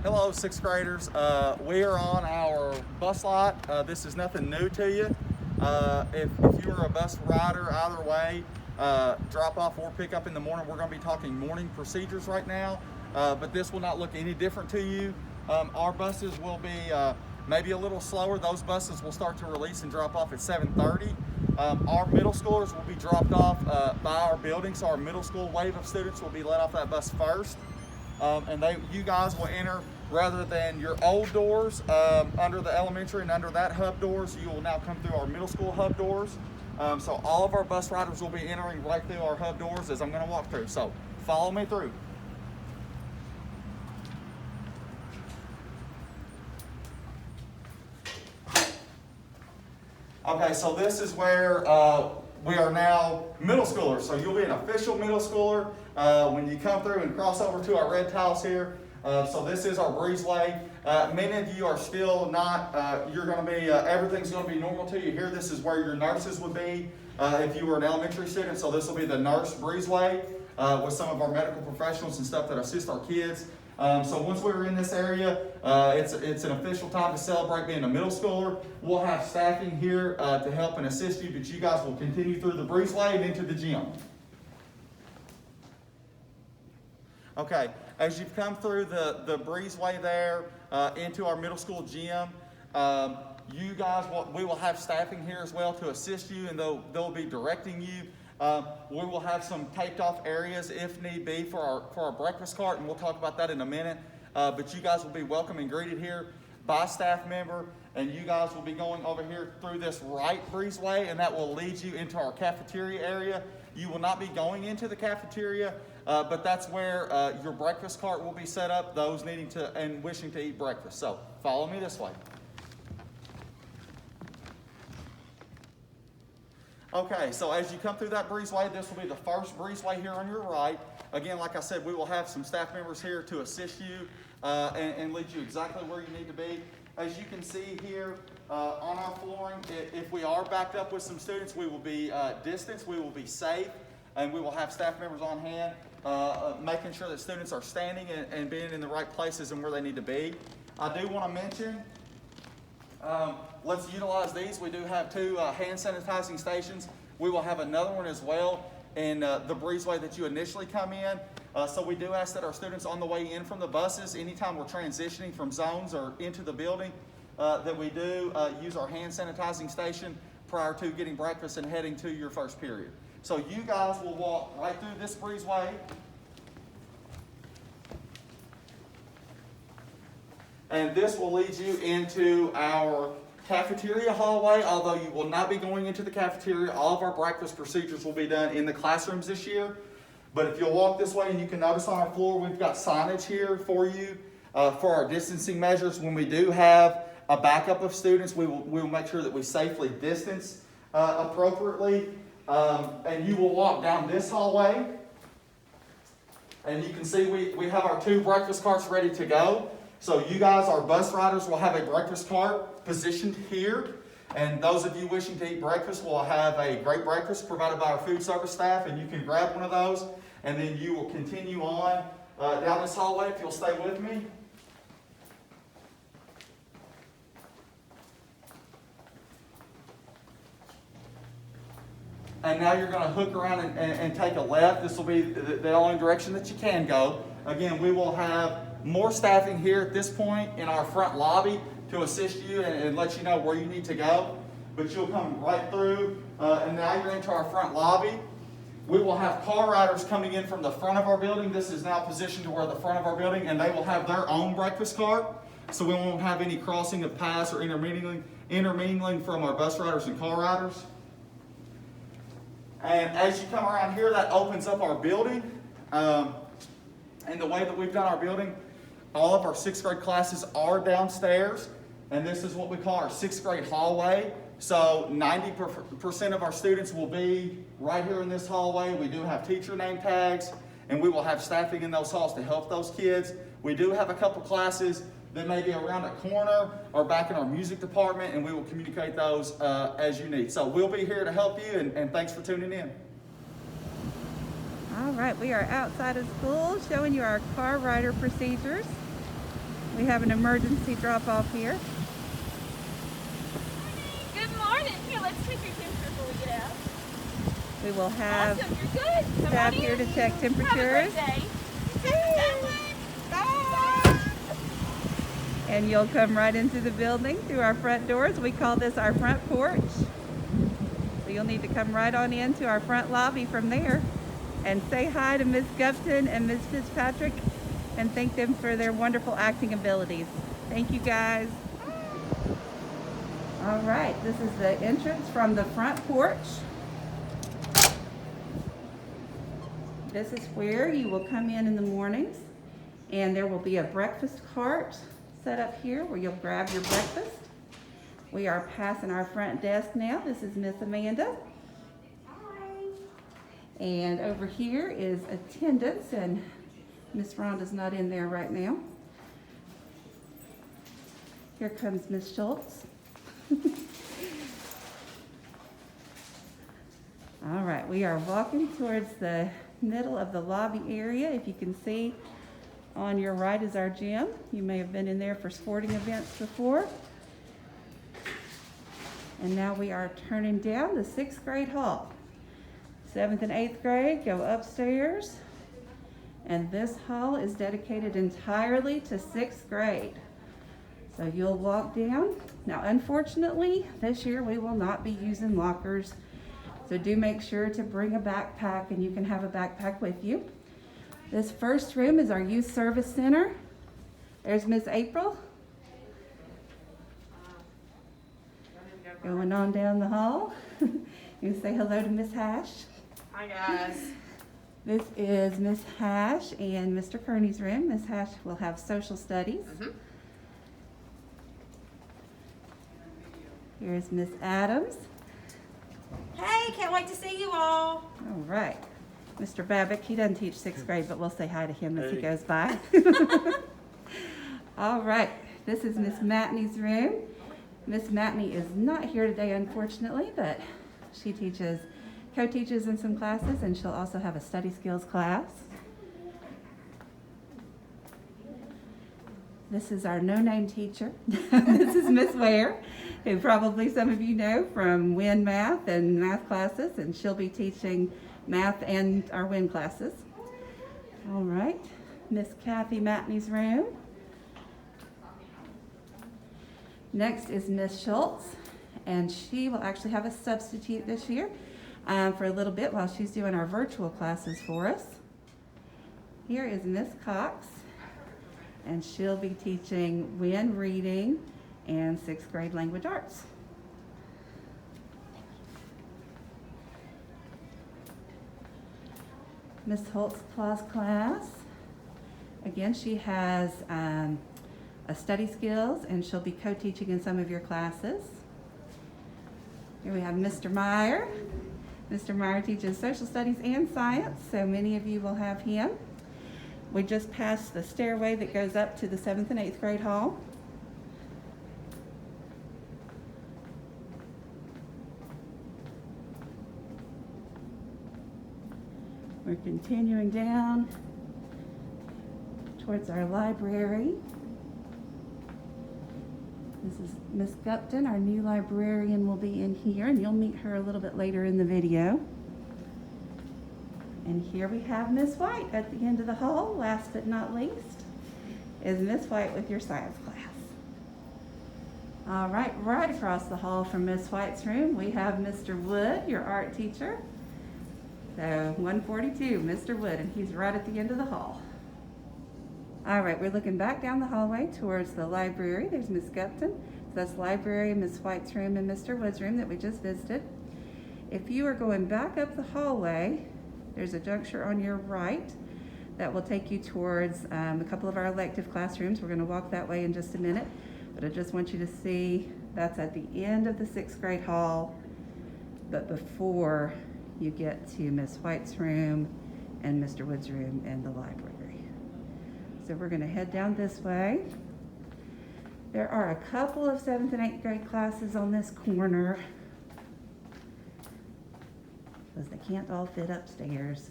Hello, sixth graders. We are on our bus lot. This is nothing new to you. If you are a bus rider, either way, drop off or pick up in the morning, we're going to be talking morning procedures right now, but this will not look any different to you. Our buses will be maybe a little slower. Those buses will start to release and drop off at 7:30. Our middle schoolers will be dropped off by our building, so our middle school wave of students will be let off that bus first. And you guys will enter, rather than your old doors under the elementary and under that hub doors, you will now come through our middle school hub doors. So all of our bus riders will be entering right through our hub doors as I'm going to walk through. So follow me through. Okay, so this is where we are now middle schoolers. So you'll be an official middle schooler when you come through and cross over to our red tiles here. So this is our breezeway. Many of you are still not, you're going to be, everything's going to be normal to you here. This is where your nurses would be if you were an elementary student. So this will be the nurse breezeway with some of our medical professionals and stuff that assist our kids. So once we're in this area, it's an official time to celebrate being a middle schooler. We'll have staffing here to help and assist you, but you guys will continue through the breezeway and into the gym. Okay, as you've come through the breezeway there into our middle school gym, you guys, we will have staffing here as well to assist you, and they'll be directing you. We will have some taped off areas if need be for our breakfast cart, and we'll talk about that in a minute. But you guys will be welcome and greeted here by a staff member, and you guys will be going over here through this right breezeway, and that will lead you into our cafeteria area. You will not be going into the cafeteria, but that's where your breakfast cart will be set up, those needing to and wishing to eat breakfast. So follow me this way. Okay, so as you come through that breezeway, this will be the first breezeway here on your right. Again, like I said, we will have some staff members here to assist you and lead you exactly where you need to be. As you can see here on our flooring, if we are backed up with some students, we will be distanced, we will be safe, and we will have staff members on hand making sure that students are standing and being in the right places and where they need to be. I do want to mention, let's utilize these. We do have two hand sanitizing stations. We will have another one as well in the breezeway that you initially come in. So we do ask that our students on the way in from the buses, anytime we're transitioning from zones or into the building, that we do use our hand sanitizing station prior to getting breakfast and heading to your first period. So you guys will walk right through this breezeway. And this will lead you into our cafeteria hallway. Although you will not be going into the cafeteria, all of our breakfast procedures will be done in the classrooms this year. But if you'll walk this way, and you can notice on our floor, we've got signage here for you for our distancing measures. When we do have a backup of students, we will make sure that we safely distance appropriately. And you will walk down this hallway. And you can see we have our two breakfast carts ready to go. So you guys, our bus riders, will have a breakfast cart positioned here. And those of you wishing to eat breakfast will have a great breakfast provided by our food service staff, and you can grab one of those. And then you will continue on down this hallway if you'll stay with me. And now you're going to hook around and take a left. This will be the only direction that you can go. Again, we will have more staffing here at this point in our front lobby to assist you and let you know where you need to go. But you'll come right through, and now you're into our front lobby. We will have car riders coming in from the front of our building. This is now positioned to where the front of our building, and they will have their own breakfast cart. So we won't have any crossing of paths or intermingling from our bus riders and car riders. And as you come around here, that opens up our building. And the way that we've done our building, all of our sixth grade classes are downstairs. And this is what we call our sixth grade hallway. So 90% of our students will be right here in this hallway. We do have teacher name tags, and we will have staffing in those halls to help those kids. We do have a couple classes that may be around a corner or back in our music department, and we will communicate those as you need. So we'll be here to help you, and thanks for tuning in. All right, we are outside of school showing you our car rider procedures. We have an emergency drop-off here. Good morning. Here, let's check your temperature before we get out. We will have Awesome, you're good. Come staff on in. here to check temperatures. Have a great day. Bye. And you'll come right into the building through our front doors. We call this our front porch. So you'll need to come right on into our front lobby from there and say hi to Miss Gupton and Miss Fitzpatrick and thank them for their wonderful acting abilities. Thank you guys. All right, this is the entrance from the front porch. This is where you will come in the mornings, and there will be a breakfast cart set up here where you'll grab your breakfast. We are passing our front desk now. This is Miss Amanda. Hi. And over here is attendance, and Miss Rhonda's not in there right now. Here comes Miss Schultz. All right, we are walking towards the middle of the lobby area. If you can see, on your right is our gym. You may have been in there for sporting events before. And now we are turning down the 6th grade hall. 7th and 8th grade go upstairs. And this hall is dedicated entirely to 6th grade. So you'll walk down. Now, unfortunately, this year we will not be using lockers. So do make sure to bring a backpack, and you can have a backpack with you. This first room is our Youth Service Center. There's Miss April. Going on down the hall. You say hello to Miss Hash. Hi guys. This is Miss Hash and Mr. Kearney's room. Miss Hash will have social studies. Here's Miss Adams. Hey, can't wait to see you all. All right. Mr. Babick, he doesn't teach 6th grade, but we'll say hi to him as he goes by. All right. This is Miss Matney's room. Miss Matney is not here today, unfortunately, but she co-teaches in some classes, and she'll also have a study skills class. This is our no-name teacher. This is Miss Ware, who probably some of you know from WIN math and math classes, and she'll be teaching math and our WIN classes. All right, Miss Kathy Matney's room. Next is Miss Schultz, and she will actually have a substitute this year for a little bit while she's doing our virtual classes for us. Here is Miss Cox, and she'll be teaching WIN reading and 6th grade language arts. Miss Holtz-Claw's class, again, she has a study skills, and she'll be co-teaching in some of your classes. Here we have Mr. Meyer. Mr. Meyer teaches social studies and science, so many of you will have him. We just passed the stairway that goes up to the 7th and 8th grade hall. We're continuing down towards our library. This is Miss Gupton, our new librarian, will be in here, and you'll meet her a little bit later in the video. And here we have Miss White at the end of the hall. Last but not least is Miss White with your science class. All right, right across the hall from Miss White's room, we have Mr. Wood, your art teacher. So 142, Mr. Wood, and he's right at the end of the hall. All right, we're looking back down the hallway towards the library. There's Miss Gupton. So that's library, Miss White's room, and Mr. Wood's room that we just visited. If you are going back up the hallway, there's a juncture on your right that will take you towards a couple of our elective classrooms. We're going to walk that way in just a minute, but I just want you to see that's at the end of the 6th grade hall, but before you get to Miss White's room and Mr. Wood's room and the library. So we're going to head down this way. There are a couple of 7th and 8th grade classes on this corner because they can't all fit upstairs.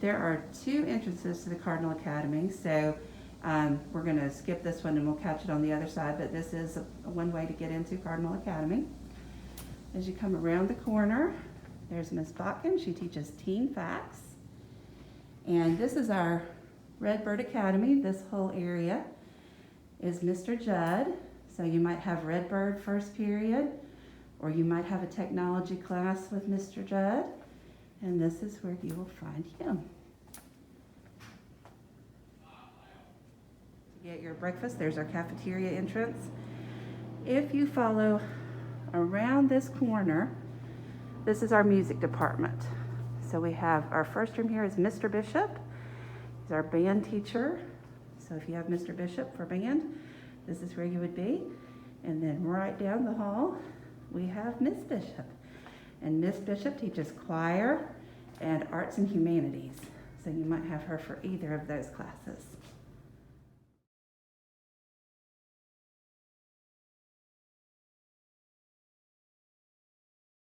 There are 2 entrances to the Cardinal Academy, so we're going to skip this one and we'll catch it on the other side, but this is one way to get into Cardinal Academy. As you come around the corner, there's Miss Botkin. She teaches teen facts. And this is our Redbird Academy. This whole area is Mr. Judd. So you might have Redbird first period, or you might have a technology class with Mr. Judd. And this is where you will find him. To get your breakfast, there's our cafeteria entrance. If you follow around this corner, this is our music department. So we have our first room here is Mr. Bishop. He's our band teacher. So if you have Mr. Bishop for band, this is where you would be. And then right down the hall, we have Miss Bishop. And Miss Bishop teaches choir and arts and humanities. So you might have her for either of those classes.